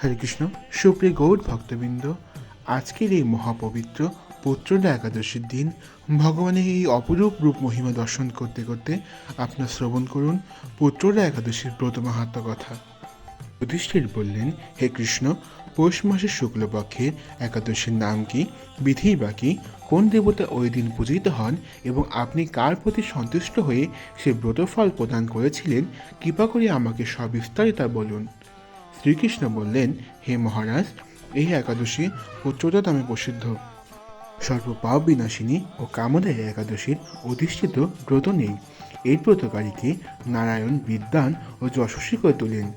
হরে কৃষ্ণ। সুপ্রিয় গৌড় ভক্তবৃন্দ, আজকের এই মহাপবিত্র পুত্রদা একাদশীর দিন ভগবানের এই অপরূপ রূপ মহিমা দর্শন করতে করতে আপনার শ্রবণ করুন পুত্রদা একাদশীর ব্রত মাহাত্ম্য কথা। যুধিষ্ঠির বললেন, হে কৃষ্ণ, পৌষ মাসের শুক্লপক্ষের একাদশীর নাম কি, বিধি বা কি, কোন দেবতা ওই দিন পূজিত হন এবং আপনি কার প্রতি সন্তুষ্ট হয়ে সে ব্রতফল প্রদান করেছিলেন, কৃপা করে আমাকে সবিস্তারে তা বলুন। শ্রীকৃষ্ণ বললেন, হে মহারাজ, এই একাদশী পুত্রদা নামে প্রসিদ্ধ। সর্বপাপ বিনাশিনী ও কামদায়ী একাদশীর অধিষ্ঠিত ব্রত নেই। এই ব্রতকারীকে নারায়ণ বিদ্বান ও যশস্বী করে তোলেন।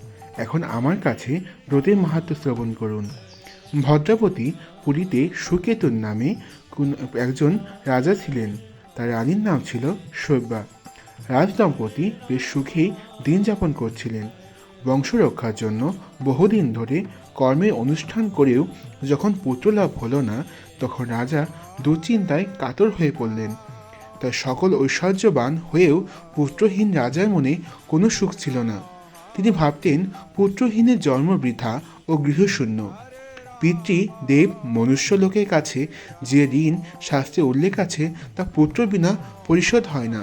এখন আমার কাছে ব্রতের মাহাত্ম্য শ্রবণ করুন। ভদ্রাবতী পুরীতে সুকেতুর নামে একজন রাজা ছিলেন। তার রানীর নাম ছিল শৈব্যা। রাজদম্পতি বেশ সুখেই দিন যাপন করছিলেন। বংশ রক্ষার জন্য বহুদিন ধরে কর্মের অনুষ্ঠান করেও যখন পুত্রলাভ হলো না, তখন রাজা দুশ্চিন্তায় কাতর হয়ে পড়লেন। তার সকল ঐশ্বর্যবান হয়েও পুত্রহীন রাজার মনে কোনো সুখ ছিল না। তিনি ভাবতেন, পুত্রহীনের জন্ম বৃথা ও গৃহশূন্য। পিতৃ দেব মনুষ্য লোকের কাছে যে ঋণ শাস্ত্রে উল্লেখ আছে তা পুত্র বিনা পরিশোধ হয় না।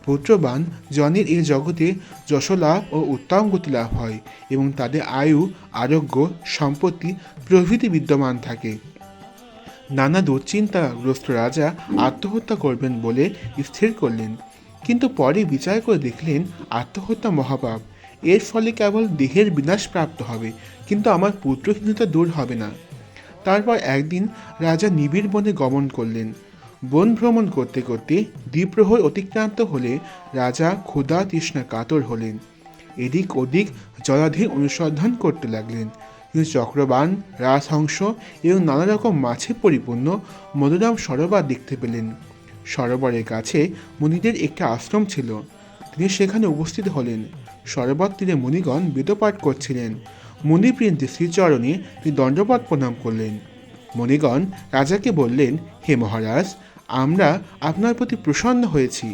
পুত্রবান জনের এই জগতে যশলাভ ও উত্তম গতি লাভ হয় এবং তাদের আয়ু, আরোগ্য, সম্পত্তি প্রভৃতি বিদ্যমান থাকে। নানা দুশ্চিন্তাগ্রস্ত রাজা আত্মহত্যা করবেন বলে স্থির করলেন, কিন্তু পরে বিচার করে দেখলেন আত্মহত্যা মহাপাপ। এর ফলে কেবল দেহের বিনাশ প্রাপ্ত হবে, কিন্তু আমার পুত্রহীনতা দূর হবে না। তারপর একদিন রাজা নিবিড় বনে গমন করলেন। বন ভ্রমণ করতে করতে দ্বিপ্রহর অতিক্রান্ত হলে রাজা ক্ষুধা তৃষ্ণা কাতর হলেন। এদিক ওদিক জলাধি অনুসন্ধান করতে লাগলেন, কিন্তু চক্রবান, রাজহংস এবং নানা রকম মাছে পরিপূর্ণ মনোরম সরোবর দেখতে পেলেন। সরোবরের কাছে মুনিদের একটি আশ্রম ছিল। তিনি সেখানে উপস্থিত হলেন। সরোবর তীরে মুনিগণ বেদপাঠ করছিলেন। মুনিপ্রিন্তে শ্রীচরণে তিনি দণ্ডপাত প্রণাম করলেন। মুনিগণ রাজাকে বললেন, হে মহারাজ, আমরা আপনার প্রতি প্রসন্ন হয়েছি,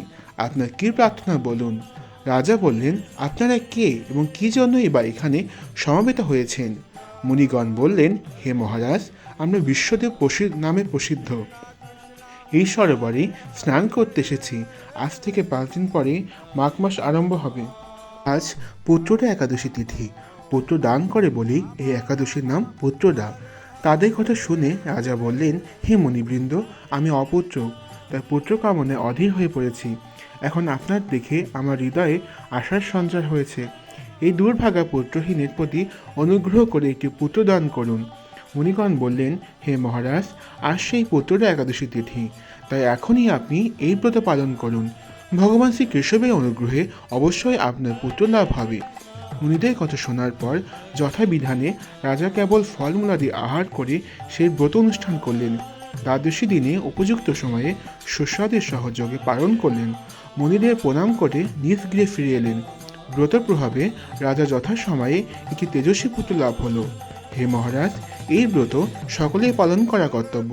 আপনার কী প্রার্থনা বলুন। রাজা বললেন, আপনারা কে এবং কী জন্যই বা এখানে সমবেত হয়েছেন? মুনিগণ বললেন, হে মহারাজ, আমরা বিশ্বদেব নামে প্রসিদ্ধ। এই সরোবরে স্নান করতে এসেছি। আজ থেকে 5 দিন পরে মাঘ মাস আরম্ভ হবে। আজ পুত্রদা একাদশী তিথি। পুত্র দান করে বলেই এই একাদশীর নাম পুত্রদা। তাদের কথা শুনে রাজা বললেন, হে মুনিবৃন্দ, আমি অপুত্র, তাই পুত্র কামনায় অধীর হয়ে পড়েছি। এখন আপনার দেখে আমার হৃদয়ে আশার সঞ্চার হয়েছে। এই দুর্ভাগা পুত্রহীনের প্রতি অনুগ্রহ করে একটি পুত্র দান করুন। মুনিগণ বললেন, হে মহারাজ, আজ সেই পুত্রদা একাদশী তিথি, তাই এখনই আপনি এই ব্রত পালন করুন। ভগবান শ্রী কেশবের অনুগ্রহে অবশ্যই আপনার পুত্র লাভ হবে। মুনিদের কথা শোনার পর যথাবিধানে রাজা কেবল ফলমূলাদি আহার করে সেই ব্রত অনুষ্ঠান করলেন। দ্বাদশী দিনে উপযুক্ত সময়ে সুস্বাদের সহযোগে পালন করলেন। মুনিদের প্রণাম করে নিজ গৃহে ফিরে এলেন। ব্রত প্রভাবে রাজা যথাসময়ে একটি তেজস্বী পুত্র লাভ হলো। হে মহারাজ, এই ব্রত সকলেই পালন করা কর্তব্য।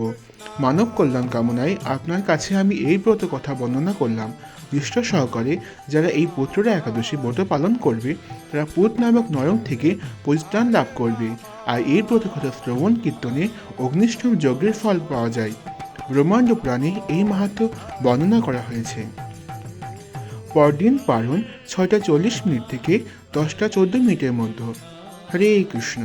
মানব কল্যাণ কামনায় আপনার কাছে আমি এই ব্রত কথা বর্ণনা করলাম। নিষ্ঠা সহকারে যারা এই পুত্রদা একাদশী ব্রত পালন করবে, তারা পুত নামক নরক থেকে পরিত্রাণ লাভ করবে। আর এই ব্রত কথা শ্রবণ কীর্তনে অগ্নিষ্ঠম যজ্ঞের ফল পাওয়া যায়। ব্রহ্মাণ্ড পুরাণে এই মাহাত্ম্য বর্ণনা করা হয়েছে। পরদিন পারণ 6টা 40 মিনিট থেকে 10টা 14 মিনিটের মধ্যে। হরে কৃষ্ণ।